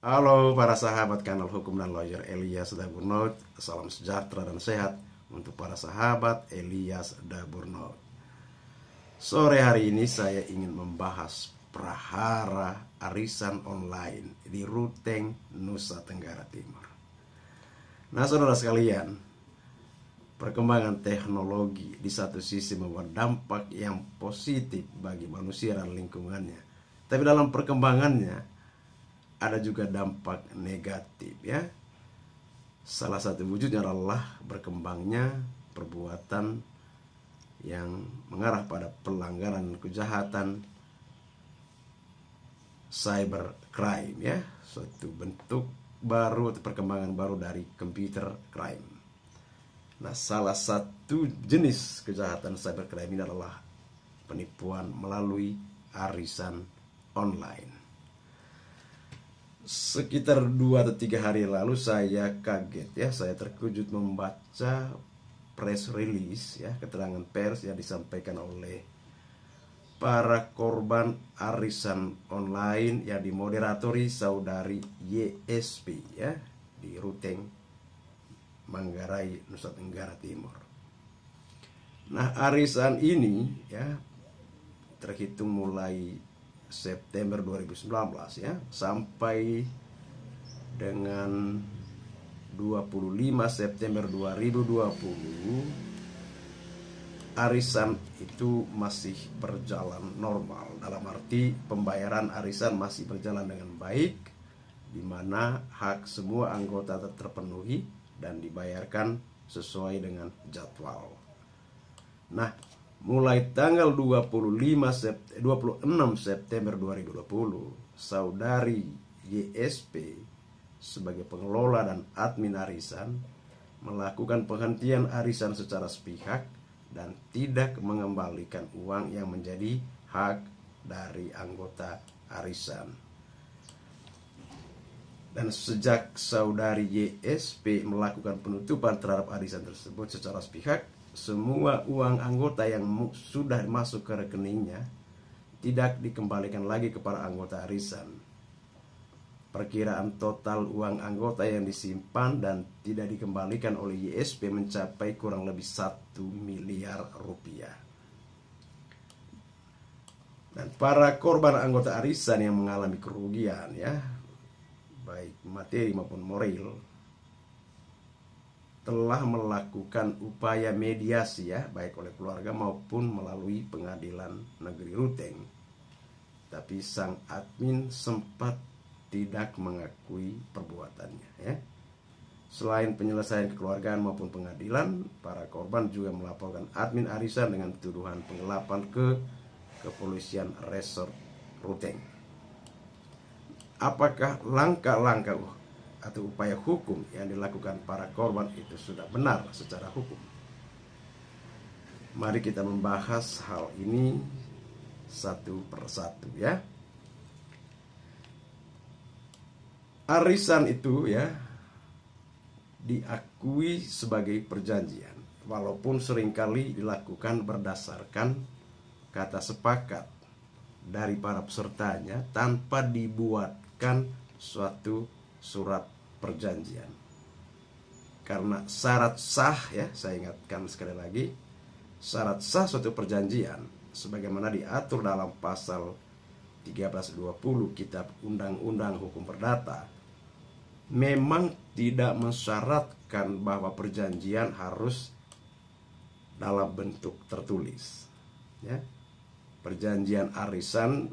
Halo para sahabat kanal Hukum dan Lawyer Elias Daburnaud. Salam sejahtera dan sehat untuk para sahabat Elias Daburnaud. Sore hari ini saya ingin membahas prahara arisan online di Ruteng, Nusa Tenggara Timur. Nah saudara sekalian, perkembangan teknologi di satu sisi membuat dampak yang positif bagi manusia dan lingkungannya. Tapi dalam perkembangannya ada juga dampak negatif ya. Salah satu wujudnya adalah berkembangnya perbuatan yang mengarah pada pelanggaran kejahatan cybercrime ya, suatu bentuk baru atau perkembangan baru dari computer crime. Nah, salah satu jenis kejahatan cybercrime ini adalah penipuan melalui arisan online. Sekitar 2 atau 3 hari lalu saya kaget ya, saya terkejut membaca press release ya, keterangan pers yang disampaikan oleh para korban arisan online yang dimoderatori saudari YSP ya di Ruteng, Manggarai, Nusa Tenggara Timur. Nah, arisan ini ya terhitung mulai September 2019 ya sampai dengan 25 September 2020 arisan itu masih berjalan normal, dalam arti pembayaran arisan masih berjalan dengan baik, di mana hak semua anggota terpenuhi dan dibayarkan sesuai dengan jadwal. Nah, mulai tanggal 26 September 2020, saudari YSP sebagai pengelola dan admin arisan melakukan penghentian arisan secara sepihak dan tidak mengembalikan uang yang menjadi hak dari anggota arisan. Dan sejak saudari YSP melakukan penutupan terhadap arisan tersebut secara sepihak, semua uang anggota yang sudah masuk ke rekeningnya tidak dikembalikan lagi kepada anggota arisan. Perkiraan total uang anggota yang disimpan dan tidak dikembalikan oleh YSP mencapai kurang lebih 1 miliar rupiah. Dan para korban anggota arisan yang mengalami kerugian ya, baik materi maupun moral, telah melakukan upaya mediasi ya, baik oleh keluarga maupun melalui pengadilan negeri Ruteng. Tapi sang admin sempat tidak mengakui perbuatannya ya. Selain penyelesaian kekeluargaan maupun pengadilan, para korban juga melaporkan admin arisan dengan tuduhan penggelapan ke Kepolisian Resort Ruteng. Apakah langkah-langkah atau upaya hukum yang dilakukan para korban itu sudah benar secara hukum? Mari kita membahas hal ini satu persatu ya. Arisan itu ya diakui sebagai perjanjian, walaupun seringkali dilakukan berdasarkan kata sepakat dari para pesertanya tanpa dibuatkan suatu surat perjanjian. Karena syarat sah ya, saya ingatkan sekali lagi, syarat sah suatu perjanjian sebagaimana diatur dalam pasal 1320 Kitab Undang-Undang Hukum Perdata memang tidak mensyaratkan bahwa perjanjian harus dalam bentuk tertulis ya. Perjanjian arisan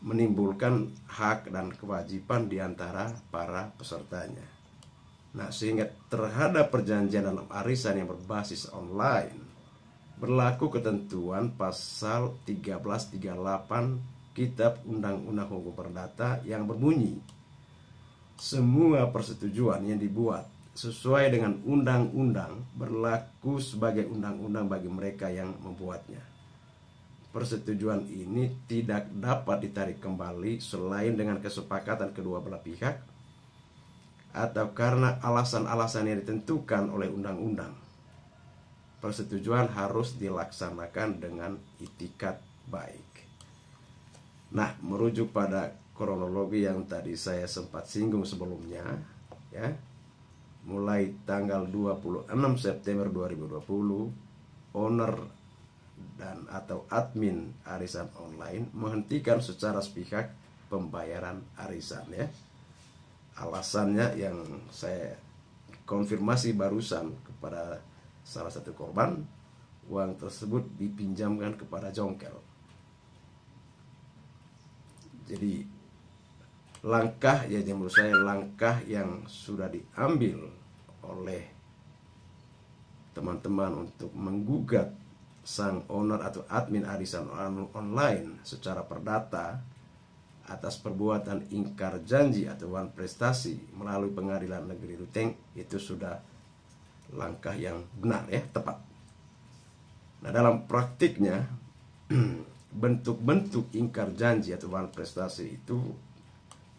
menimbulkan hak dan kewajiban di antara para pesertanya. Nah, sehingga terhadap perjanjian dalam arisan yang berbasis online berlaku ketentuan pasal 1338 Kitab Undang-Undang Hukum Perdata yang berbunyi, semua persetujuan yang dibuat sesuai dengan undang-undang berlaku sebagai undang-undang bagi mereka yang membuatnya. Persetujuan ini tidak dapat ditarik kembali selain dengan kesepakatan kedua belah pihak atau karena alasan-alasan yang ditentukan oleh undang-undang. Persetujuan harus dilaksanakan dengan itikat baik. Nah, merujuk pada kronologi yang tadi saya sempat singgung sebelumnya, ya. Mulai tanggal 26 September 2020, owner dan atau admin arisan online menghentikan secara sepihak pembayaran arisan, ya. Alasannya yang saya konfirmasi barusan kepada salah satu korban, uang tersebut dipinjamkan kepada Jongkel. Jadi langkah ya, menurut saya langkah yang sudah diambil oleh teman-teman untuk menggugat sang owner atau admin arisan online secara perdata atas perbuatan ingkar janji atau wan prestasi melalui Pengadilan Negeri Ruteng, itu sudah langkah yang benar, ya, tepat. Nah, dalam praktiknya bentuk-bentuk ingkar janji atau wan prestasi itu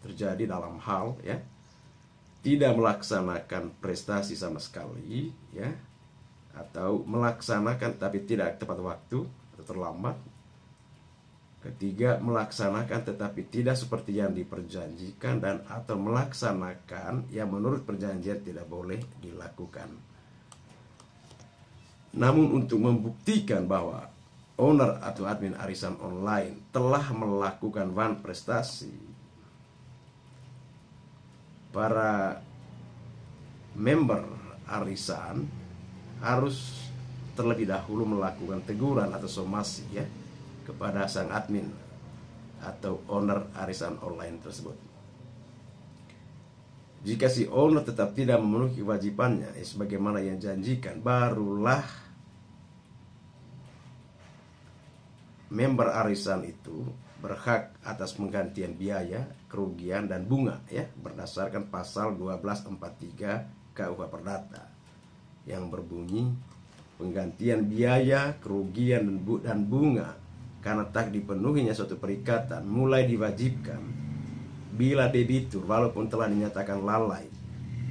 terjadi dalam hal, ya, tidak melaksanakan prestasi sama sekali, ya, atau melaksanakan tapi tidak tepat waktu atau terlambat. Ketiga, melaksanakan tetapi tidak seperti yang diperjanjikan dan atau melaksanakan yang menurut perjanjian tidak boleh dilakukan. Namun untuk membuktikan bahwa owner atau admin arisan online telah melakukan wan prestasi, para member arisan harus terlebih dahulu melakukan teguran atau somasi, ya, kepada sang admin atau owner arisan online tersebut. Jika si owner tetap tidak memenuhi kewajibannya sebagaimana yang janjikan, barulah member arisan itu berhak atas penggantian biaya, kerugian, dan bunga, ya, berdasarkan pasal 1243 KUH Perdata yang berbunyi penggantian biaya, kerugian, dan bunga karena tak dipenuhinya suatu perikatan mulai diwajibkan bila debitur walaupun telah dinyatakan lalai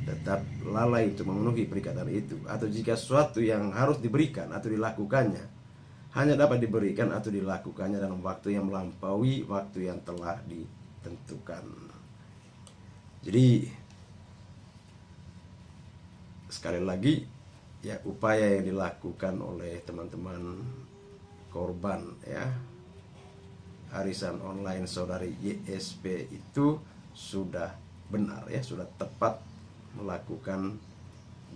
tetap lalai untuk memenuhi perikatan itu, atau jika suatu yang harus diberikan atau dilakukannya hanya dapat diberikan atau dilakukannya dalam waktu yang melampaui waktu yang telah ditentukan. Jadi sekali lagi, ya, upaya yang dilakukan oleh teman-teman korban, ya, arisan online saudari YSP itu sudah benar, ya, sudah tepat melakukan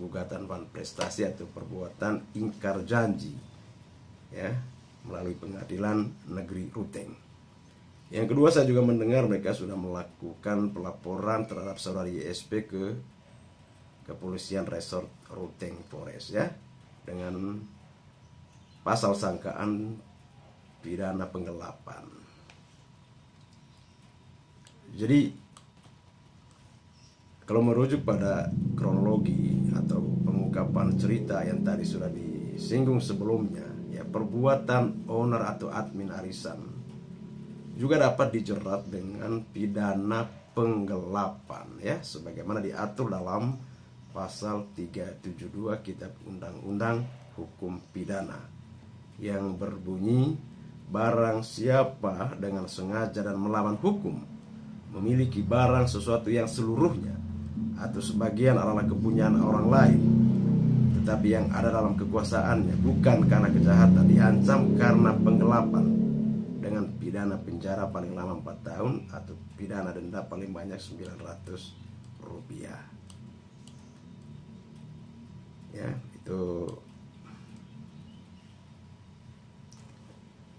gugatan wan prestasi atau perbuatan ingkar janji, ya, melalui Pengadilan Negeri Ruteng. Yang kedua, saya juga mendengar mereka sudah melakukan pelaporan terhadap saudari YSP ke Kepolisian Resort Ruteng Polres, ya, dengan pasal sangkaan pidana penggelapan. Jadi kalau merujuk pada kronologi atau pengungkapan cerita yang tadi sudah disinggung sebelumnya, ya, perbuatan owner atau admin arisan juga dapat dijerat dengan pidana penggelapan, ya, sebagaimana diatur dalam pasal 372 Kitab Undang-Undang Hukum Pidana yang berbunyi, barang siapa dengan sengaja dan melawan hukum memiliki barang sesuatu yang seluruhnya atau sebagian adalah kepunyaan orang lain tetapi yang ada dalam kekuasaannya bukan karena kejahatan, diancam karena penggelapan dengan pidana penjara paling lama 4 tahun atau pidana denda paling banyak Rp900. Ya, itu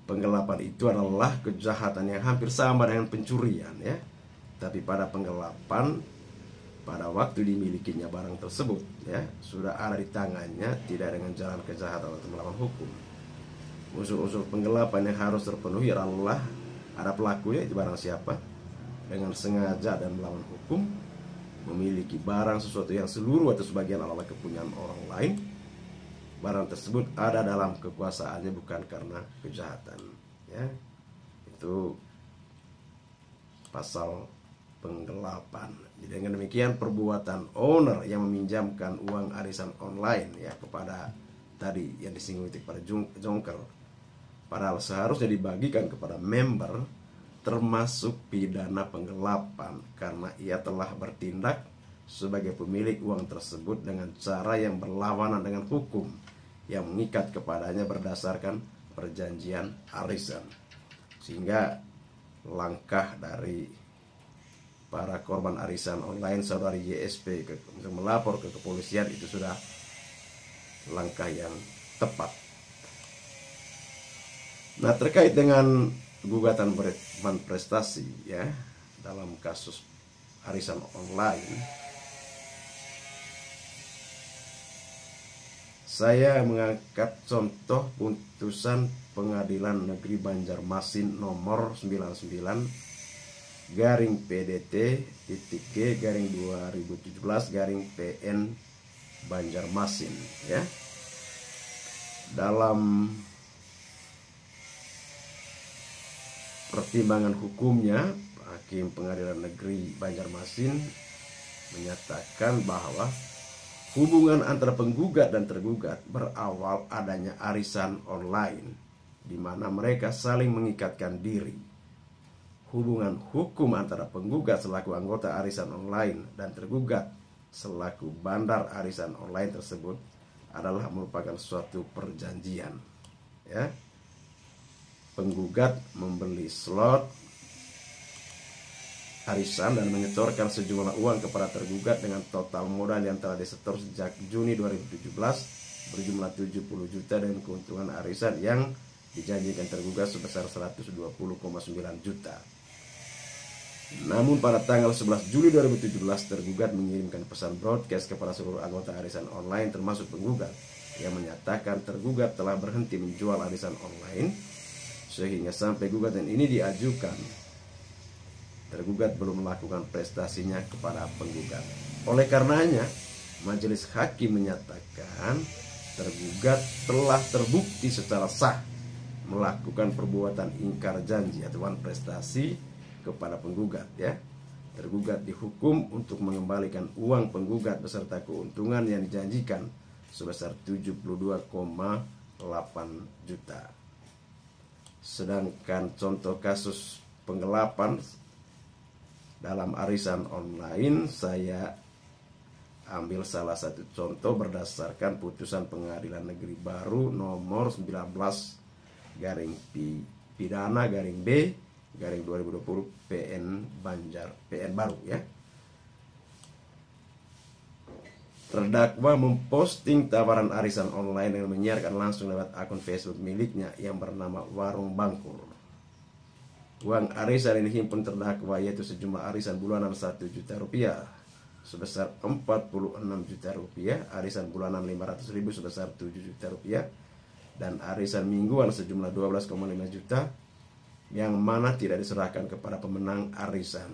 penggelapan itu adalah kejahatan yang hampir sama dengan pencurian, ya. Tapi pada penggelapan, pada waktu dimilikinya barang tersebut, ya, sudah ada di tangannya, tidak dengan jalan kejahatan atau melawan hukum. Unsur-unsur penggelapan yang harus terpenuhi adalah ada pelakunya, itu barang siapa, dengan sengaja dan melawan hukum, memiliki barang sesuatu yang seluruh atau sebagian adalah kepunyaan orang lain, barang tersebut ada dalam kekuasaannya bukan karena kejahatan, ya. Itu pasal penggelapan. Jadi dengan demikian perbuatan owner yang meminjamkan uang arisan online, ya, kepada tadi yang disinggung itu kepada Jongkel, padahal seharusnya dibagikan kepada member termasuk pidana penggelapan karena ia telah bertindak sebagai pemilik uang tersebut dengan cara yang berlawanan dengan hukum yang mengikat kepadanya berdasarkan perjanjian arisan. Sehingga langkah dari para korban arisan online saudari YSP untuk melapor ke kepolisian itu sudah langkah yang tepat. Nah, terkait dengan gugatan Van Prestasi ya dalam kasus arisan online, saya mengangkat contoh putusan Pengadilan Negeri Banjarmasin nomor 99/PDT-G/2017/PN Banjarmasin ya. Dalam pertimbangan hukumnya, Hakim Pengadilan Negeri Banjarmasin menyatakan bahwa hubungan antara penggugat dan tergugat berawal adanya arisan online, di mana mereka saling mengikatkan diri. Hubungan hukum antara penggugat selaku anggota arisan online dan tergugat selaku bandar arisan online tersebut adalah merupakan suatu perjanjian. Ya, penggugat membeli slot arisan dan menyetorkan sejumlah uang kepada tergugat dengan total modal yang telah disetor sejak Juni 2017 berjumlah 70 juta dengan keuntungan arisan yang dijanjikan tergugat sebesar 120,9 juta. Namun pada tanggal 11 Juli 2017 tergugat mengirimkan pesan broadcast kepada seluruh anggota arisan online termasuk penggugat yang menyatakan tergugat telah berhenti menjual arisan online, sehingga sampai gugatan ini diajukan tergugat belum melakukan prestasinya kepada penggugat. Oleh karenanya, majelis hakim menyatakan tergugat telah terbukti secara sah melakukan perbuatan ingkar janji atau prestasi kepada penggugat ya. Tergugat dihukum untuk mengembalikan uang penggugat beserta keuntungan yang dijanjikan sebesar 72,8 juta. Sedangkan contoh kasus penggelapan dalam arisan online, saya ambil salah satu contoh berdasarkan putusan Pengadilan Negeri Baru nomor 19/Pidana/B/2020 PN Baru ya. Terdakwa memposting tawaran arisan online dengan menyiarkan langsung lewat akun Facebook miliknya yang bernama Warung Bangkur. Uang arisan ini dihimpun terdakwa yaitu sejumlah arisan bulanan 1 juta rupiah sebesar 46 juta rupiah, arisan bulanan 500.000 sebesar 7 juta rupiah, dan arisan mingguan sejumlah 12,5 juta yang mana tidak diserahkan kepada pemenang arisan.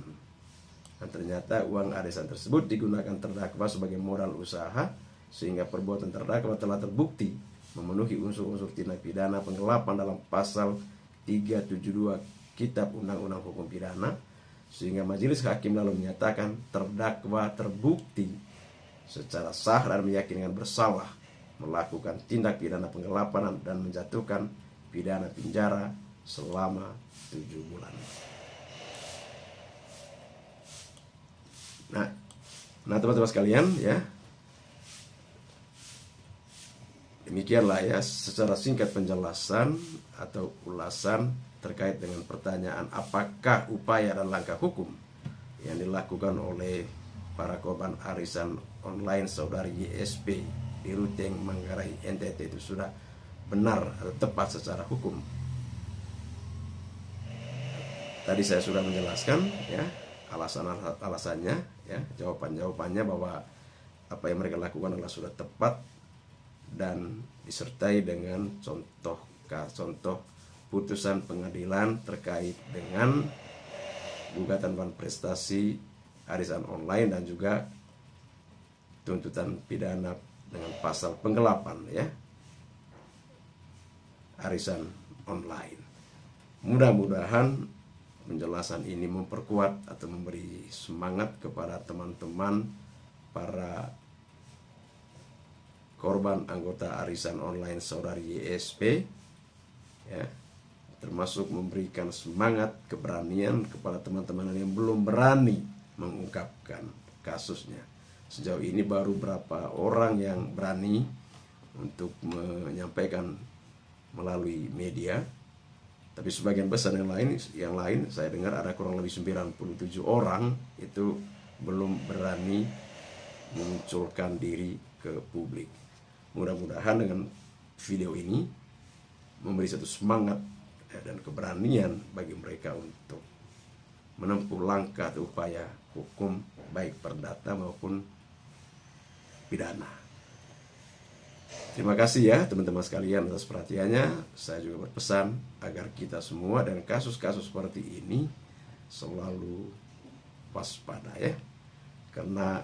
Dan ternyata uang arisan tersebut digunakan terdakwa sebagai modal usaha, sehingga perbuatan terdakwa telah terbukti memenuhi unsur-unsur tindak pidana penggelapan dalam pasal 372 Kitab Undang-Undang Hukum Pidana, sehingga majelis hakim lalu menyatakan terdakwa terbukti secara sah dan meyakinkan bersalah melakukan tindak pidana penggelapan dan menjatuhkan pidana penjara selama 7 bulan. Nah teman-teman sekalian ya, demikianlah ya secara singkat penjelasan atau ulasan terkait dengan pertanyaan apakah upaya dan langkah hukum yang dilakukan oleh para korban arisan online saudari YSP di Ruteng, Manggarai, NTT itu sudah benar atau tepat secara hukum. Tadi saya sudah menjelaskan ya alasannya ya, jawabannya bahwa apa yang mereka lakukan adalah sudah tepat dan disertai dengan contoh putusan pengadilan terkait dengan gugatan Van Prestasi arisan online dan juga tuntutan pidana dengan pasal penggelapan ya arisan online. Mudah-mudahan penjelasan ini memperkuat atau memberi semangat kepada teman-teman para korban anggota arisan online saudari YSP ya, termasuk memberikan semangat, keberanian kepada teman-teman yang belum berani mengungkapkan kasusnya. Sejauh ini baru berapa orang yang berani untuk menyampaikan melalui media, tapi sebagian besar yang lain saya dengar ada kurang lebih 97 orang itu belum berani memunculkan diri ke publik. Mudah-mudahan dengan video ini memberi satu semangat dan keberanian bagi mereka untuk menempuh langkah atau upaya hukum baik perdata maupun pidana. Terima kasih ya teman-teman sekalian atas perhatiannya. Saya juga berpesan agar kita semua dan kasus-kasus seperti ini selalu waspada ya. Karena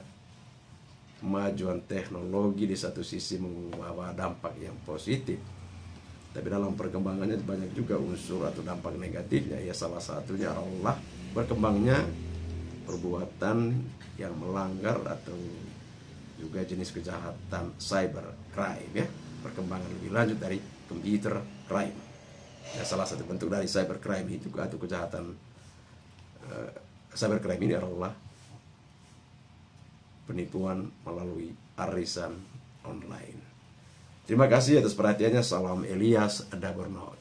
kemajuan teknologi di satu sisi membawa dampak yang positif, tapi dalam perkembangannya banyak juga unsur atau dampak negatifnya. Ya salah satunya adalah berkembangnya perbuatan yang melanggar atau juga jenis kejahatan cyber crime ya, perkembangan lebih lanjut dari computer crime. Ya, salah satu bentuk dari cyber crime itu atau kejahatan cyber crime ini adalah penipuan melalui arisan online. Terima kasih atas perhatiannya. Salam Elias Daburno.